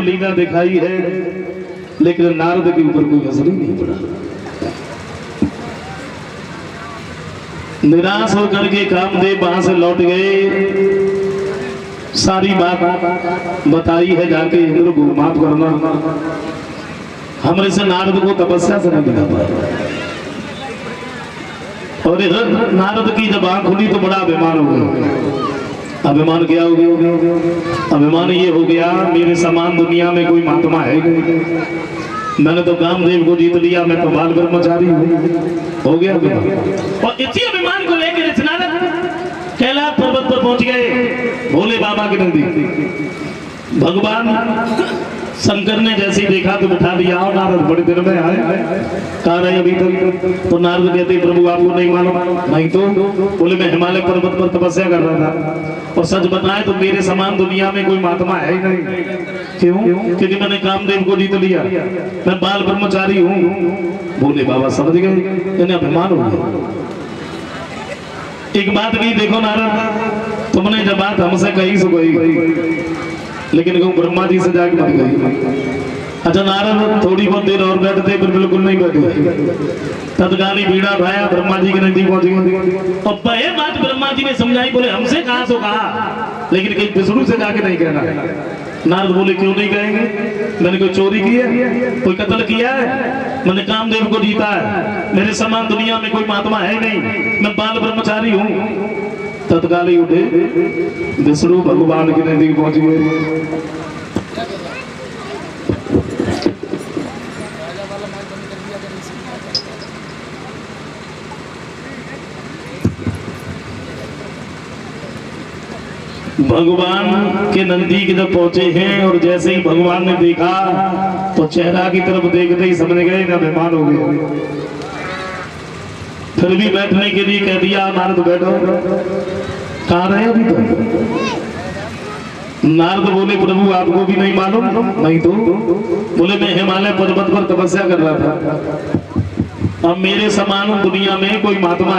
लीला दिखाई है, लेकिन नारद के ऊपर कोई असर ही नहीं पड़ा। निराश होकर के कामदेव वहां से लौट गए। सारी बात बताई है जाके, इंद्र को माफ करना, हमरे से नारद को तपस्या से नहीं मिला पाया। और इधर नारद की जब आंख खुली तो बड़ा अभिमान हो गया। अभिमान क्या हो गया? अभिमान ये हो गया, मेरे समान दुनिया में कोई महात्मा है नहीं। मैंने तो कामदेव को जीत लिया, मैं तो बाल ब्रह्मचारी हूँ। हो गया अभिमान। और इसी अभिमान को लेकर नारद कैलाश पर्वत पर पहुंच गए, भोले बाबा के नजदीक। भगवान शंकर ने जैसे ही देखा तो बिठा दिया, और नारद बड़े दिन में आए, कहाँ रहे अभी तक? तो नारद कहते प्रभु आपको नहीं मालूम? नहीं तो बोले मैं हिमालय पर्वत पर तपस्या कर रहा था, और सच बताए तो मेरे समान दुनिया में कोई महात्मा है ही नहीं। क्यों? क्योंकि मैंने कामदेव को जीत लिया, मैं बाल ब्रह्मचारी हूँ। भोले बाबा समझ गए, इन्हें अभिमान हो गया। एक बात भी देखो नारद, तुमने जब बात हमसे कही सो कही, लेकिन कहूँ ब्रह्मा जी से जाके मत गई। अच्छा नारद थोड़ी बहुत देर और बैठते, फिर बिल्कुल नहीं बैठे। तत्काल ही बीड़ा उठाया, ब्रह्मा जी के नजदीक पहुंच गए। और पहले बात ब्रह्मा जी ने समझाई, बोले हमसे कहा सो कहा, लेकिन कहीं विष्णु से जाके नहीं कहना। नारद बोले क्यों नहीं कहेंगे? मैंने कोई चोरी की है, कोई कत्ल किया है? मैंने कामदेव को जीता है, मेरे समान दुनिया में कोई महात्मा है नहीं, मैं बाल ब्रह्मचारी हूँ। तत्काल ही उठे, विष्णु भगवान के नजदीक पहुंच गए। भगवान के नजदीक जब पहुंचे हैं, और जैसे ही भगवान ने देखा तो चेहरा की तरफ देखते ही समझ गए ना बेमान हो गए। फिर भी बैठने के लिए कह दिया, नारद बैठो। कहाँ रहे अभी तो? नारद बोले प्रभु आपको भी नहीं मालूम? नहीं तो बोले मैं हिमालय पर्वत पर तपस्या कर रहा था, अब मेरे समान दुनिया में कोई महात्मा